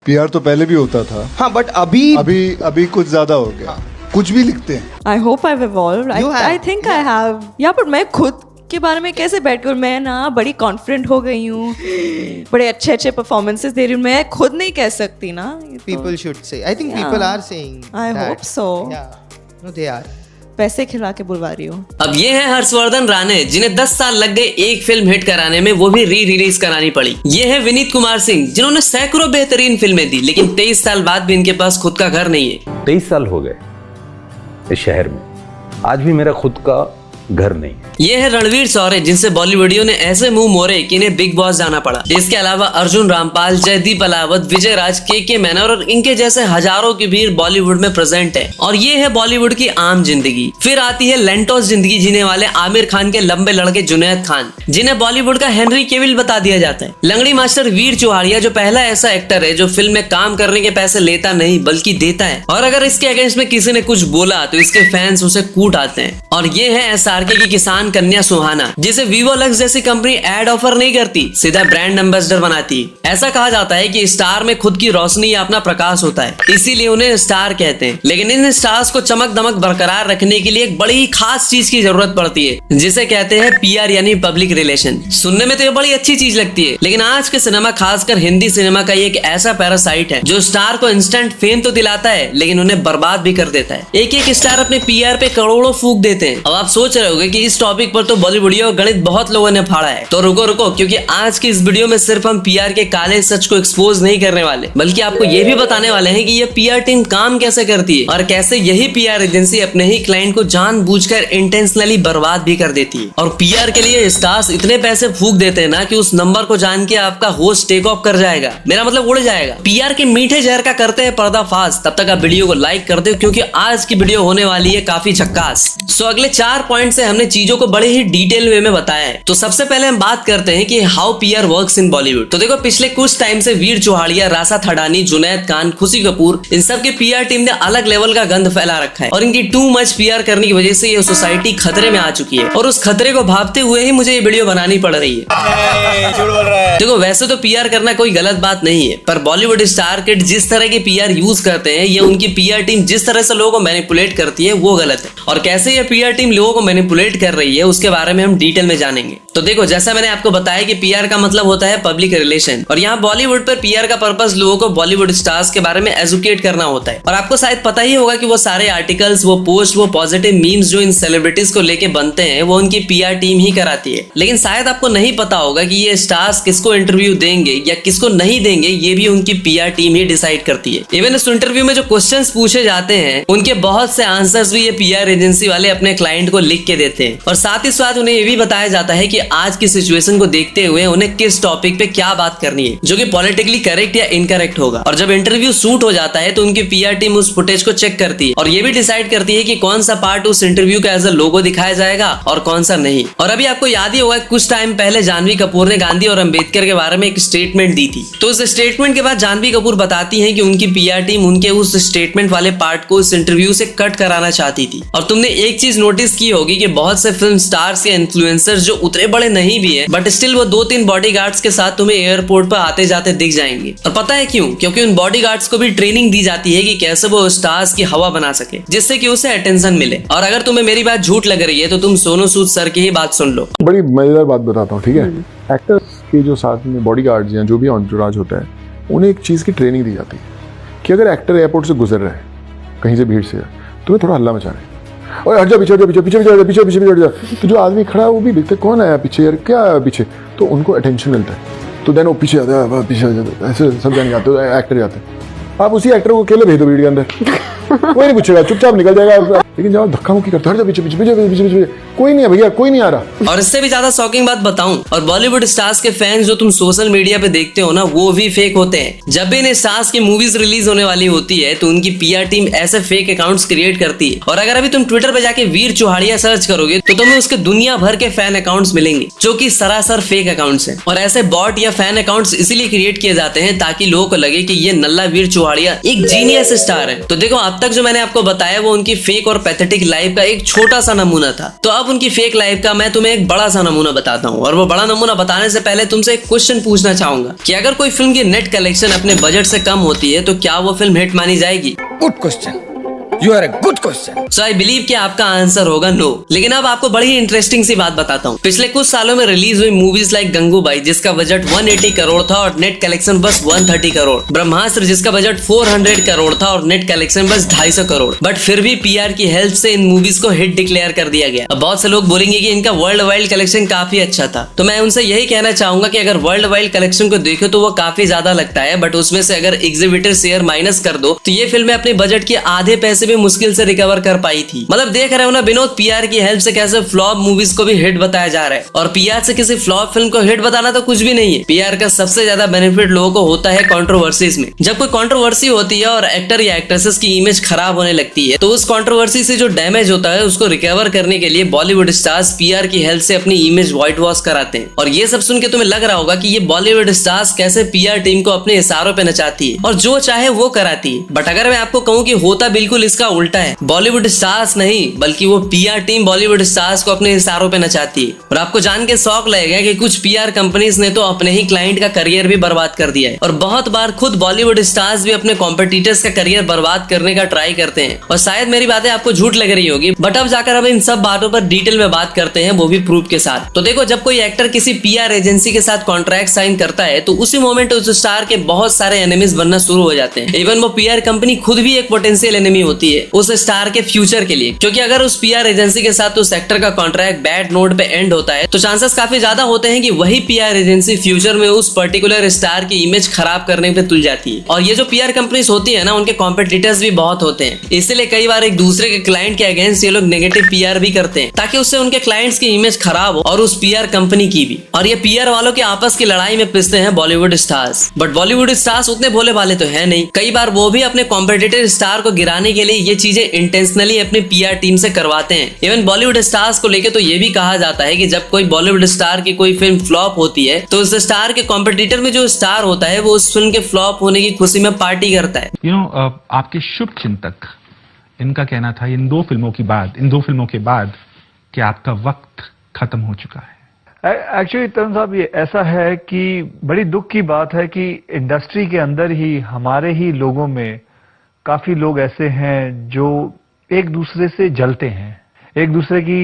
PR तो पहले भी होता था। हाँ बट अभी कुछ ज्यादा हो गया। कुछ भी लिखते हैं। I hope I've evolved. You have. I think I have. या पर मैं खुद के बारे में कैसे बैठकर मैं ना बड़ी कॉन्फिडेंट हो गई हूँ, बड़े अच्छे अच्छे परफॉर्मेंसेस दे रही हूँ, मैं खुद नहीं कह सकती ना। people should say. I think people are saying I that. hope so. Yeah. No, they are. पैसे खिला के बुलवा रही हूँ। अब ये है हर्षवर्धन राणे, जिन्हें 10 साल लग गए एक फिल्म हिट कराने में, वो भी री रिलीज करानी पड़ी। ये है विनीत कुमार सिंह, जिन्होंने सैकड़ों बेहतरीन फिल्में दी, लेकिन 23 साल बाद भी इनके पास खुद का घर नहीं है। 23 साल हो गए इस शहर में, आज भी मेरा खुद का घर नहीं। ये है रणवीर शौर्य, जिनसे बॉलीवुडियों ने ऐसे मुंह मोड़े कि इन्हें बिग बॉस जाना पड़ा। इसके अलावा अर्जुन रामपाल, जयदीप अलावत, विजय राज, के मैनर और इनके जैसे हजारों की भीड़ बॉलीवुड में प्रेजेंट है। और ये है बॉलीवुड की आम जिंदगी। फिर आती है लेंटोस जिंदगी जीने वाले आमिर खान के लंबे लड़के जुनैद खान, जिन्हें बॉलीवुड का हेनरी केविल बता दिया जाता है। लंगड़ी मास्टर वीर चौहाड़िया, जो पहला ऐसा एक्टर है जो फिल्म में काम करने के पैसे लेता नहीं बल्कि देता है, और अगर इसके अगेंस्ट में किसी ने कुछ बोला तो इसके फैंस उसे कूट आते हैं। और ये है एसआरके की किसान कन्या सुहाना, जिसे वीवो लक्स जैसी कंपनी एड ऑफर नहीं करती, सीधा ब्रांड एम्बेसडर बनाती है। ऐसा कहा जाता है कि स्टार में खुद की रोशनी या अपना प्रकाश होता है, इसीलिए उन्हें स्टार कहते हैं। लेकिन इन स्टार्स को चमक दमक बरकरार रखने के लिए एक बड़ी ही खास चीज की जरूरत पड़ती है, जिसे कहते हैं पीआर यानी पब्लिक रिलेशन। सुनने में तो ये बड़ी अच्छी चीज लगती है, लेकिन आज के सिनेमा, खासकर हिंदी सिनेमा का ये एक ऐसा पैरासाइट है जो स्टार को इंस्टेंट फेम तो दिलाता है, लेकिन उन्हें बर्बाद भी कर देता है। एक एक स्टार अपने पीआर पे करोड़ों फूंक देते हैं। अब आप सोच रहे होंगे कि इस टॉपिक पर तो बॉलीवुडियो गणित बहुत लोगों ने फाड़ा है, तो रुको, क्योंकि आज की इस वीडियो में सिर्फ हम पीआर के काले सच को एक्सपोज नहीं करने वाले, बल्कि आपको ये भी बताने वाले हैं कि ये पीआर टीम काम कैसे करती है और कैसे यही पीआर एजेंसी अपने ही क्लाइंट को जानबूझकर इंटेंशनली बर्बाद भी कर देती है। और पीआर के लिए स्टार्स इतने पैसे फूंक देते हैं ना कि उस नंबर को जान के आपका होस्ट टेक ऑफ कर जाएगा, मेरा मतलब उड़ जाएगा। पीआर के मीठे जहर का करते हैं पर्दाफाश। तब तक आप वीडियो को लाइक कर दो, क्योंकि आज की वीडियो होने वाली है काफी झक्कास। सो अगले 4 पॉइंट से हमने चीजों को बड़े ही डिटेल वे में बताया है। तो सबसे पहले हम बात करते हैं कि how PR works in Bollywood. तो देखो, पिछले कुछ टाइम से वीर चौहाड़िया, राशा थडानी, जुनैद खान, खुशी कपूर, इन सब के पीआर टीम ने अलग लेवल का गंद फैला रखा है, और इनकी टू मच पीआर करने की वजह से ये सोसाइटी खतरे में आ चुकी है, और उस खतरे को भांपते हुए ही मुझे ये वीडियो बनानी पड़ रही है। देखो, वैसे तो पीआर करना कोई गलत बात नहीं है, पर बॉलीवुड स्टार किड जिस तरह के पीआर यूज करते हैं, ये उनकी पीआर टीम जिस तरह से लोगों को मैनिपुलेट करती है, वो गलत है। और कैसे ये पीआर टीम लोगों को मैनिपुलेट कर रही है, उसके बारे में हम डिटेल में जानेंगे। तो देखो, जैसा मैंने आपको बताया कि पीआर का मतलब होता है पब्लिक रिलेशन, और यहाँ बॉलीवुड पर पीआर का पर्पस लोगों को बॉलीवुड स्टार्स के बारे में एजुकेट करना होता है। और आपको शायद पता ही होगा कि वो सारे आर्टिकल्स, वो पोस्ट, वो पॉजिटिव मीम्स जो इन सेलिब्रिटीज को लेके बनते हैं, वो उनकी पीआर टीम ही कराती है। लेकिन शायद आपको नहीं पता होगा कि ये स्टार्स किसको इंटरव्यू देंगे या किसको नहीं देंगे, ये भी उनकी पीआर टीम ही डिसाइड करती है। इवन इस इंटरव्यू में जो क्वेश्चंस पूछे जाते हैं, उनके बहुत से आंसर्स भी ये पीआर एजेंसी वाले अपने क्लाइंट को लिख के देते हैं। और साथ ही साथ उन्हें ये भी बताया जाता है कि आज की सिचुएशन को देखते हुए उन्हें किस टॉपिक पे क्या बात करनी है, जो कि पॉलिटिकली करेक्ट या इनकरेक्ट होगा। और जब इंटरव्यू शूट हो जाता है तो उनकी पीआर टीम उस फुटेज को चेक करती है, और ये भी डिसाइड करती है कि कौन सा पार्ट उस इंटरव्यू का एज अ लोगो दिखाया जाएगा और कौन सा नहीं। और अभी आपको याद ही होगा, कुछ टाइम पहले जानवी कपूर ने गांधी और अंबेडकर के बारे में एक स्टेटमेंट दी थी। तो उस स्टेटमेंट के बाद जानवी कपूर बताती है कि उनकी पीआर टीम उनके उस स्टेटमेंट वाले पार्ट को उस इंटरव्यू से कट कराना चाहती थी। और तुमने एक चीज नोटिस की होगी कि बहुत से फिल्म स्टार्स या इन्फ्लुएंसर्स जो उतरे बड़े नहीं भी है, बट स्टिल वो 2-3 बॉडीगार्ड्स के साथ तुम्हें एयरपोर्ट पर आते जाते दिख जाएंगे। और पता है क्यों? क्योंकि उन बॉडीगार्ड्स को भी ट्रेनिंग दी जाती है कि कैसे वो स्टार्स की हवा बना सके, जिससे कि उसे अटेंशन मिले। और अगर तुम्हें मेरी बात झूठ लग रही है तो तुम सोनू सूद सर की ही बात सुन लो। बड़ी मजेदार बात बताता हूँ, ठीक है। एक्टर्स के जो साथ में बॉडीगार्ड्स या जो भी एंटोराज होता है, उन्हें एक चीज़ की ट्रेनिंग दी जाती है कि अगर एक्टर एयरपोर्ट से गुजर रहा है, कहीं से भीड़ से, तुम्हें थोड़ा हल्ला मचा रहे हैं, और हट जा, पीछे पीछे पीछे पीछे पीछे हट जा। तो जो आदमी खड़ा है वो भी देखते कौन आया पीछे, यार क्या आया पीछे, तो उनको अटेंशन मिलता है। तो देन वो पीछे आता है, पीछे ऐसे सब जाने जाते हैं, एक्टर जाते हैं। आप उसी एक्टर को अकेले भेज दो भीड़ के अंदर, कोई नहीं पूछेगा, चुपचाप निकल जाएगा। लेकिन जब आप धक्का मुक्की करते हो, पीछे पीछे पीछे पीछे पीछे, कोई नहीं है भैया, कोई नहीं आ रहा। और इससे भी ज्यादा शॉकिंग बात बताऊं, और बॉलीवुड स्टार्स के फैंस जो तुम सोशल मीडिया पे देखते हो ना, वो भी फेक होते हैं। जब भी इन स्टार्स की मूवीज रिलीज होने वाली होती है, तो उनकी पीआर टीम ऐसे फेक अकाउंट्स क्रिएट करती है। और अगर अभी तुम ट्विटर पे जाके वीर चौहाड़िया सर्च करोगे, तो तुम्हें उसके दुनिया भर के फैन अकाउंट्स मिलेंगे, जो कि सरासर फेक अकाउंट्स हैं। और ऐसे बॉट या फैन अकाउंट्स इसीलिए क्रिएट किए जाते हैं ताकि लोगों को लगे कि ये नल्ला वीर चौहाड़िया एक जीनियस स्टार है। तो देखो, अब तक जो मैंने आपको बताया वो उनकी फेक और पैथेटिक लाइफ का एक छोटा सा नमूना था। तो अब उनकी फेक लाइफ का मैं तुम्हें एक बड़ा सा नमूना बताता हूँ, और वो बड़ा नमूना बताने से पहले तुमसे एक क्वेश्चन पूछना चाहूंगा कि अगर कोई फिल्म की नेट कलेक्शन अपने बजट से कम होती है तो क्या वो फिल्म हिट मानी जाएगी? Good question, you are a good question. So I believe कि आपका आंसर होगा नो। लेकिन अब आपको बड़ी ही इंटरेस्टिंग सी बात बताता हूँ। पिछले कुछ सालों में रिलीज हुई मूवीज लाइक गंगूबाई जिसका बजट 180 करोड़ था और नेट कलेक्शन बस 130 करोड़, ब्रह्मास्त्र जिसका बजट 400 करोड़ था और नेट कलेक्शन बस 250 करोड़, बट फिर भी पीआर की हेल्प से इन मूवीज को हिट डिक्लेयर कर दिया गया। अब बहुत से लोग बोलेंगे कि इनका वर्ल्ड वाइड कलेक्शन काफी अच्छा था, तो मैं उनसे यही कहना चाहूंगा कि अगर वर्ल्ड वाइड कलेक्शन को देखो तो वो काफी ज्यादा लगता है, बट उसमें से अगर एग्जीबिटर शेयर माइनस कर दो तो ये फिल्में अपने बजट के आधे पैसे भी मुश्किल से रिकवर कर पाई थी। मतलब देख रहे हो ना विनोद, पीआर की हेल्प से कैसे फ्लॉप मूवीज को भी हिट बताया जा रहा है। और पीआर से किसी फ्लॉप फिल्म को हिट बताना तो कुछ भी नहीं है। पीआर का सबसे ज्यादा बेनिफिट लोगों को होता है कंट्रोवर्सीज में। जब कोई कंट्रोवर्सी होती है और एक्टर या एक्ट्रेसेस की इमेज खराब होने लगती है तो उस कंट्रोवर्सी से जो डैमेज होता है उसको रिकवर करने के लिए बॉलीवुड स्टार्स पीआर की हेल्प से अपनी इमेज व्हाइट वॉश कराते हैं। और ये सब सुन के तुम्हें लग रहा होगा कि ये बॉलीवुड स्टार्स कैसे पीआर टीम को अपने इशारों पे नचाती है और जो चाहे वो कराती है। बट अगर मैं आपको कहूँ कि होता बिल्कुल इसका उल्टा है। बॉलीवुड स्टार्स नहीं बल्कि वो पीआर टीम बॉलीवुड स्टार्स को अपने इशारों पे नचाती है। और आपको जान के शौक लगेगा कि कुछ पीआर कंपनीज ने तो अपने ही क्लाइंट का करियर भी बर्बाद कर दिया है। और बहुत बार खुद बॉलीवुड स्टार्स भी अपने कॉम्पिटिटर्स का करियर बर्बाद करने का ट्राई करते हैं। और शायद मेरी बातें आपको झूठ लग रही होगी, बट अब जाकर अब इन सब बातों पर डिटेल में बात करते हैं, वो भी प्रूफ के साथ। तो देखो, जब कोई एक्टर किसी पीआर एजेंसी के साथ कॉन्ट्रैक्ट साइन करता है तो उसी मोमेंट उस स्टार के बहुत सारे एनिमीज बनना शुरू हो जाते हैं। इवन वो पीआर कंपनी खुद भी एक पोटेंशियल एनिमी होती है उस स्टार के फ्यूचर के लिए, क्योंकि अगर उस पीआर एजेंसी के साथ उस एक्टर का कॉन्ट्रैक्ट बैड नोट पे एंड होता है तो चांसेस काफी ज्यादा होते हैं कि वही पीआर एजेंसी फ्यूचर में उस पर्टिकुलर स्टार की इमेज खराब करने पे तुल जाती है। और ये जो पीआर कंपनीज होती है ना, उनके कॉम्पिटिटर्स भी बहुत होते हैं, इसलिए कई बार एक दूसरे के क्लाइंट के अगेंस्ट ये लोग नेगेटिव पीआर भी करते हैं ताकि उससे उनके क्लाइंट्स की इमेज खराब हो और उस पीआर कंपनी की भी। और ये पीआर वालों के आपस की लड़ाई में पिसते हैं Bollywood stars. But Bollywood stars उतने भोले भाले तो है नहीं, कई बार वो भी अपने कॉम्पिटिटर स्टार को गिराने के लिए ये चीजें इंटेंशनली अपनी पीआर टीम से करवाते हैं। इवन बॉलीवुड स्टार्स को लेके तो ये भी कहा जाता है कि जब कोई बॉलीवुड स्टार की कोई फिल्म फ्लॉप होती है तो उस स्टार के कॉम्पिटिटर में जो स्टार होता है वो उस फिल्म के फ्लॉप होने की खुशी में पार्टी करता है। आपके शुभ चिंतक इनका कहना था इन दो फिल्मों के बाद कि आपका वक्त खत्म हो चुका है। एक्चुअली तरुण साहब, ये ऐसा है कि बड़ी दुख की बात है कि इंडस्ट्री के अंदर ही हमारे ही लोगों में काफी लोग ऐसे हैं जो एक दूसरे से जलते हैं, एक दूसरे की।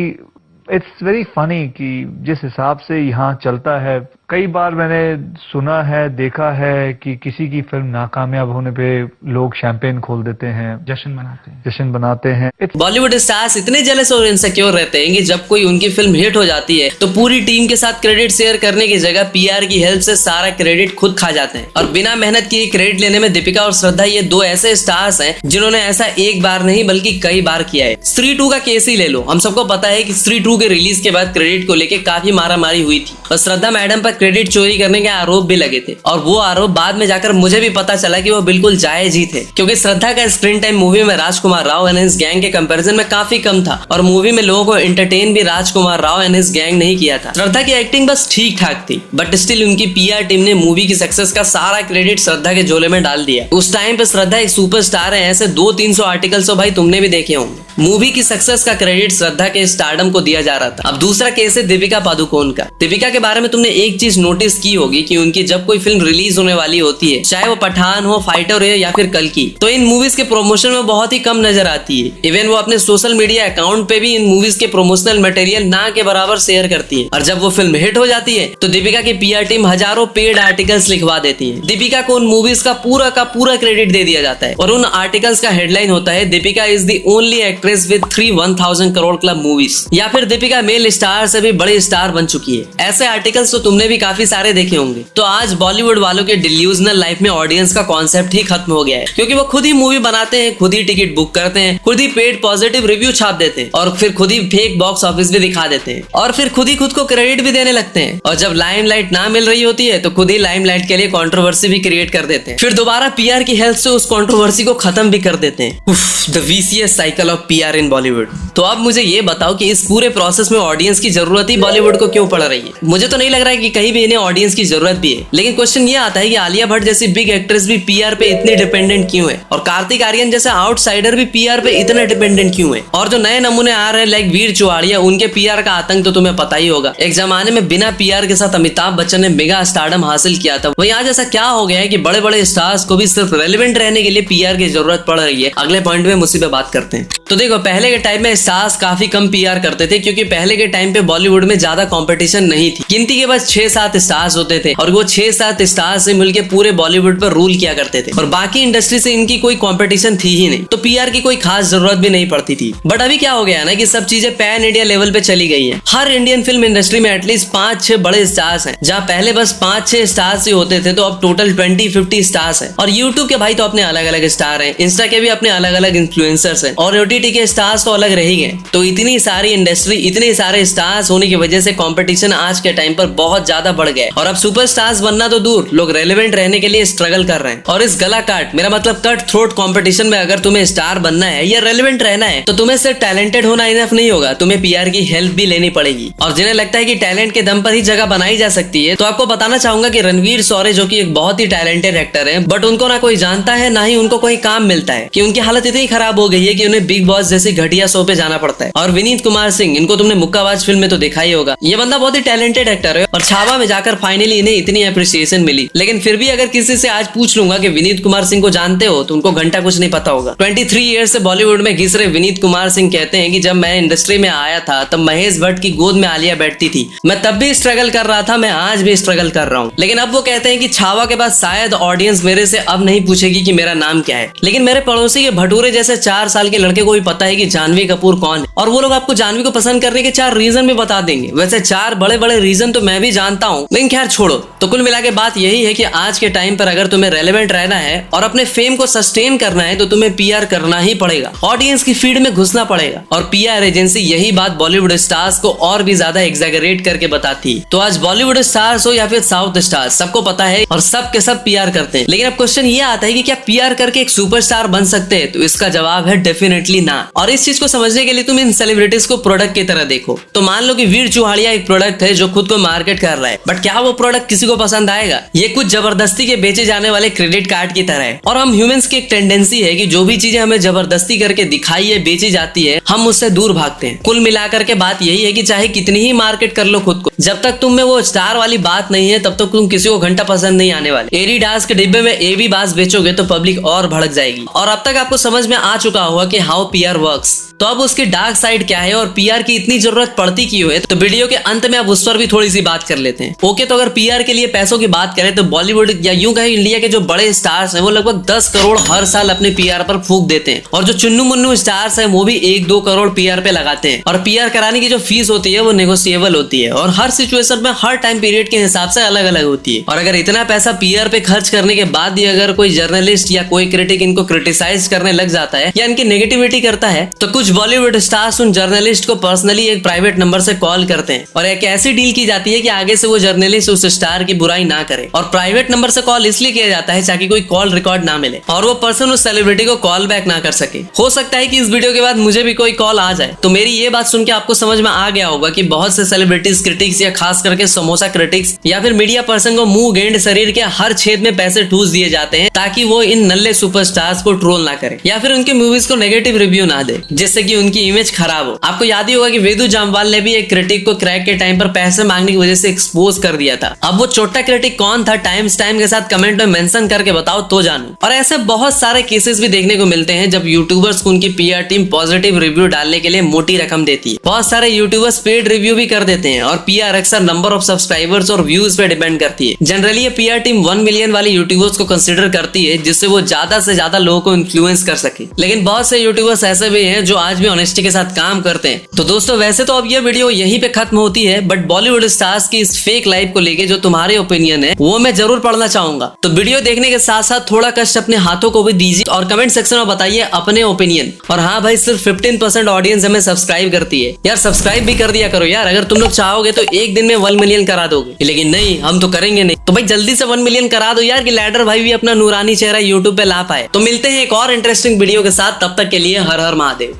इट्स वेरी फनी कि जिस हिसाब से यहाँ चलता है, कई बार मैंने सुना है, देखा है कि किसी की फिल्म नाकामयाब होने पे लोग शैंपेन खोल देते हैं, जश्न बनाते हैं। बॉलीवुड स्टार्स इतने जेलस और इनसिक्योर रहते हैं कि जब कोई उनकी फिल्म हिट हो जाती है तो पूरी टीम के साथ क्रेडिट शेयर करने की जगह पीआर की हेल्प से सारा क्रेडिट खुद खा जाते हैं। और बिना मेहनत किए क्रेडिट लेने में दीपिका और श्रद्धा ये दो ऐसे स्टार्स हैं जिन्होंने ऐसा एक बार नहीं बल्कि कई बार किया है। स्त्री 2 का केस ही ले लो, हम सबको पता है कि स्त्री 2 के रिलीज के बाद क्रेडिट को लेकर काफी मारामारी हुई थी और श्रद्धा मैडम पर क्रेडिट चोरी करने के आरोप भी लगे थे। और वो आरोप बाद में जाकर मुझे भी पता चला कि वो बिल्कुल जायज ही थे, क्योंकि श्रद्धा का स्क्रीन टाइम मूवी में राजकुमार राव एंड हिज गैंग के कंपैरिजन में काफी कम था और मूवी में लोगों को एंटरटेन भी राजकुमार राव एंड हिज गैंग नहीं किया था। श्रद्धा की एक्टिंग बस ठीक ठाक थी, बट स्टिल उनकी पीआर टीम ने मूवी की सक्सेस का सारा क्रेडिट श्रद्धा के झोले में डाल दिया। उस टाइम पे श्रद्धा एक सुपरस्टार है, ऐसे 200-300 आर्टिकल्स तो भाई तुमने भी देखे होंगे। मूवी की सक्सेस का क्रेडिट श्रद्धा के स्टारडम को दिया जा रहा था। अब दूसरा केस है दीपिका पादुकोण का। दीपिका के बारे में तुमने एक चीज नोटिस की होगी कि उनकी जब कोई फिल्म रिलीज होने वाली होती है, चाहे वो पठान हो, फाइटर हो या फिर कल्कि, तो इन मूवीज के प्रमोशन में बहुत ही कम नजर आती है। इवन वो अपने सोशल मीडिया अकाउंट पे भी इन मूवीज के प्रमोशनल मटेरियल ना के बराबर शेयर करती है। और जब वो फिल्म हिट हो जाती है तो दीपिका की पीआर टीम हजारों पेड आर्टिकल्स लिखवा देती है। दीपिका को उन मूवीज का पूरा क्रेडिट दे दिया जाता है और उन आर्टिकल्स का हेडलाइन होता है Deepika is the only actress with 1000 crore club movies, या फिर दीपिका मेल स्टार से भी बड़े स्टार बन चुकी है। ऐसे आर्टिकल्स तो तुमने भी काफी सारे देखे होंगे। तो आज बॉलीवुड वालों के डिल्यूजनल लाइफ में ऑडियंस का कॉन्सेप्ट ही खत्म हो गया है, क्योंकि वो खुद ही मूवी बनाते हैं, खुद ही टिकट बुक करते हैं, खुद ही पेड पॉजिटिव रिव्यू छाप देते हैं और फिर खुद ही फेक बॉक्स ऑफिस भी दिखा देते हैं और फिर खुद ही खुद को क्रेडिट भी देने लगते हैं। और जब लाइमलाइट ना मिल रही होती है तो खुद ही लाइमलाइट के लिए कंट्रोवर्सी भी क्रिएट कर देते हैं, फिर दोबारा पीआर की हेल्प से उस कंट्रोवर्सी को खत्म भी कर देते हैं। The vicious cycle of PR in Bollywood. तो अब मुझे ये बताओ कि इस पूरे प्रोसेस में ऑडियंस की जरूरत ही बॉलीवुड को क्यों पड़ रही है? मुझे तो नहीं लग रहा है कि कहीं भी इन्हें ऑडियंस की जरूरत भी है। लेकिन क्वेश्चन ये आता है कि आलिया भट्ट जैसी बिग एक्ट्रेस भी पीआर पे इतनी डिपेंडेंट क्यों है, और कार्तिक आर्यन जैसे आउटसाइडर भी पीआर पे इतना डिपेंडेंट क्यों है? और जो नए नमूने आ रहे हैं लाइक वीर चुवाड़िया, उनके पीआर का आतंक तो तुम्हें पता ही होगा। एक जमाने में बिना पीआर के साथ अमिताभ बच्चन ने मेगा स्टारडम हासिल किया था, वहीं आज ऐसा क्या हो गया है कि बड़े बड़े स्टार्स को भी सिर्फ रेलेवेंट रहने के लिए पीआर की जरूरत पड़ रही है? अगले पॉइंट में मुझसे बात करते हैं। तो देखो, पहले के टाइम में स्टार्स काफी कम पीआर करते थे, क्योंकि पहले के टाइम पे बॉलीवुड में ज्यादा कंपटीशन नहीं थी। गिनती के बस 6-7 स्टार्स होते थे, और वो 6-7 स्टार्स से मिलकर पूरे बॉलीवुड पर रूल किया करते थे, और बाकी इंडस्ट्री से इनकी कोई कंपटीशन थी ही नहीं, तो पीआर की कोई खास जरूरत भी नहीं पड़ती थी। बट अभी क्या हो गया ना कि सब चीजें पैन इंडिया लेवल पे चली गई है। हर इंडियन फिल्म इंडस्ट्री में एटलीस्ट 5-6 बड़े स्टार्स हैं, जहाँ पहले बस 5-6 स्टार्स ही होते थे, तो अब टोटल 20-50 स्टार्स हैं। और यूट्यूब के भाई तो अपने अलग अलग स्टार हैं, इंस्टा के भी अपने अलग अलग इन्फ्लुएंसर्स हैं, और ओटीटी के स्टार्स तो अलग रह ही गए। तो इतनी सारी इंडस्ट्री, इतने सारे स्टार्स होने की वजह से कंपटीशन आज के टाइम पर बहुत ज्यादा बढ़ गया है, और अब सुपरस्टार्स बनना तो दूर, लोग रेलेवेंट रहने के लिए स्ट्रगल कर रहे हैं। और इस गला काट, मेरा मतलब कट थ्रोट कंपटीशन में अगर तुम्हें स्टार बनना है या रेलेवेंट रहना है, तो तुम्हें सिर्फ टैलेंटेड होना इनफ नहीं होगा, तुम्हें पीआर की हेल्प भी लेनी पड़ेगी। और जिन्हें लगता है कि टैलेंट के दम पर ही जगह बनाई जा सकती है, तो आपको बताना चाहूंगा कि रणवीर शौर्य जो कि एक बहुत ही टैलेंटेड एक्टर है, बट उनको ना कोई जानता है, ना ही उनको कोई काम मिलता है, कि उनकी हालत इतनी खराब हो गई है कि उन्हें बिग बॉस जैसे घटिया शो पे जाना पड़ता है। और विनीत कुमार सिंह, इनको तुमने मुक्काबाज फिल्म में तो देखा ही होगा, ये बंदा बहुत ही टैलेंटेड एक्टर है, और छावा में जाकर फाइनली इन्हें इतनी अप्रिसिएशन मिली। लेकिन फिर भी अगर किसी से आज पूछ लूंगा कि विनीत कुमार सिंह को जानते हो, तो उनको घंटा कुछ नहीं पता होगा। 23 ईयर्स से बॉलीवुड में घिस रहे विनीत कुमार सिंह कहते हैं कि जब मैं इंडस्ट्री में आया था, तब महेश भट्ट की गोद में आलिया बैठती थी, मैं तब भी स्ट्रगल कर रहा था, मैं आज भी स्ट्रगल कर रहा हूँ। लेकिन अब वो कहते हैं कि छावा के बाद शायद ऑडियंस मेरे से अब नहीं पूछेगी कि मेरा नाम क्या है। लेकिन मेरे पड़ोसी के भटूरे जैसे 4 साल के लड़के को भी पता है कि जानवी कपूर कौन है, और वो लोग आपको जानवी को पसंद करने के 4 रीजन भी बता देंगे। वैसे 4 बड़े बड़े रीजन तो मैं भी जानता हूँ, लेकिन खैर छोड़ो। तो कुल मिला के बात यही है कि आज के टाइम पर अगर तुम्हें रेलेवेंट रहना है और अपने फेम को सस्टेन करना है, तो तुम्हें पीआर करना ही पड़ेगा, ऑडियंस की फीड में घुसना पड़ेगा। और पीआर एजेंसी यही बात बॉलीवुड स्टार्स को और भी ज्यादा एग्जैगरेट करके बताती है। तो आज बॉलीवुड स्टार्स हो या फिर साउथ स्टार्स, सबको पता है और सब के सब पीआर करते हैं। लेकिन अब क्वेश्चन ये आता है कि क्या पीआर करके एक सुपरस्टार बन सकते हैं? तो इसका जवाब है डेफिनेटली ना। और इस चीज को समझने के लिए तुम इन सेलिब्रिटीज को प्रोडक्ट की तरह देखो। तो मान लो कि वीर चुहाड़िया एक प्रोडक्ट है जो खुद को मार्केट कर रहा है, बट क्या वो प्रोडक्ट किसी को पसंद आएगा? ये कुछ जबरदस्ती के बेचे जाने वाले क्रेडिट कार्ड की तरह है। और हम ह्यूमंस की एक टेंडेंसी है कि जो भी चीजें हमें जबरदस्ती करके दिखाई है, बेची जाती है, हम उससे दूर भागते हैं। कुल मिलाकर के बात यही है कि चाहे कितनी ही मार्केट कर लो खुद को, जब तक तुम में वो स्टार वाली बात नहीं है, तब तक तुम किसी को घंटा पसंद नहीं आने वाले। एडिडास के डिब्बे में एवी बास बेचोगे तो पब्लिक और भड़क जाएगी। और अब तक आपको समझ में आ चुका होगा कि हाउ पीआर वर्क्स। तो अब उसकी डार्क साइड क्या है और पीआर की इतनी जरूरत पड़ती क्यों है, तो वीडियो के अंत में अब उस पर भी थोड़ी सी बात कर लेते हैं। ओके, तो अगर पीआर के लिए पैसों की बात करें तो बॉलीवुड या यूं कहें इंडिया के जो बड़े स्टार्स हैं, वो लगभग 10 करोड़ हर साल अपने पीआर पर फूंक देते हैं। और जो चुन्नू मुन्नू स्टार्स हैं, वो भी 1-2 करोड़ पीआर पे लगाते हैं। और पीआर कराने की जो फीस होती है वो नेगोशिएबल होती है, और हर सिचुएशन में हर टाइम पीरियड के हिसाब से अलग अलग होती है। और अगर इतना पैसा पीआर पे खर्च करने के बाद भी अगर कोई जर्नलिस्ट या कोई क्रिटिक इनको क्रिटिसाइज करने लग जाता है या इनकी नेगेटिविटी करता है, तो कुछ बॉलीवुड स्टार्स उन जर्नलिस्ट को पर्सनली एक प्राइवेट नंबर से कॉल करते हैं, और एक ऐसी डील की जाती है कि आगे से वो जर्नलिस्ट उस स्टार की बुराई ना करे। और प्राइवेट नंबर से कॉल इसलिए किया जाता है ताकि कोई कॉल रिकॉर्ड ना मिले और वो पर्सन उस सेलिब्रिटी को कॉल बैक ना कर सके। हो सकता है कि इस वीडियो के बाद मुझे भी कोई कॉल आ जाए। तो मेरी ये बात सुन के आपको समझ में आ गया होगा कि बहुत से सेलिब्रिटीज क्रिटिक्स या खास करके समोसा क्रिटिक्स या फिर मीडिया पर्सन को मुंह गेंद शरीर के हर छेद में पैसे ठूस दिए जाते हैं, ताकि वो इन नल्ले सुपरस्टार्स को ट्रोल ना करे या फिर उनके मूवीज को नेगेटिव रिव्यू ना दे, जिससे कि उनकी इमेज खराब हो। आपको याद ही होगा कि वेदू जामवाल ने भी एक क्रिटिक को क्रैक के टाइम पर पैसे मांगने की वजह से एक्सपोज कर दिया था। अब वो छोटा क्रिटिक कौन था, टाइम के साथ कमेंट में मेंशन करके बताओ तो जानूं। और ऐसे बहुत सारे केसेस भी देखने को मिलते हैं जब यूट्यूबर्स को उनकी पीआर टीम पॉजिटिव रिव्यू डालने के लिए मोटी रकम देती है। बहुत सारे यूट्यूबर्स पेड रिव्यू भी कर देते हैं, और पीआर अक्सर नंबर ऑफ सब्सक्राइबर्स और व्यूज पे डिपेंड करती है। जनरली ये पीआर टीम 1 मिलियन वाले यूट्यूबर्स को कंसिडर करती है, जिससे वो ज्यादा से ज्यादा लोगों को इन्फ्लुएंस कर सके। लेकिन बहुत से यूट्यूबर्स ऐसे भी हैं जो आज भी ऑनेस्टी के साथ काम करते हैं। तो दोस्तों, वैसे तो अब ये वीडियो यहीं पे खत्म होती है, बट बॉलीवुड स्टार्स की इस फेक लाइफ को लेके जो तुम्हारे ओपिनियन है वो मैं जरूर पढ़ना चाहूंगा। तो वीडियो देखने के साथ साथ थोड़ा कष्ट अपने हाथों को भी दीजिए और कमेंट सेक्शन में बताइए अपने ओपिनियन। और हाँ भाई, सिर्फ 15% ऑडियंस हमें सब्सक्राइब करती है यार, सब्सक्राइब भी कर दिया करो यार। अगर तुम लोग चाहोगे तो एक दिन में 1 मिलियन करा दोगे, लेकिन नहीं, हम तो करेंगे नहीं। तो भाई जल्दी से 1 मिलियन करा दो यार, कि लैडर भाई भी अपना नूरानी चेहरा यूट्यूब पे ला पाए। तो मिलते हैं एक और इंटरेस्टिंग वीडियो के साथ, तब तक के लिए हर हर महादेव।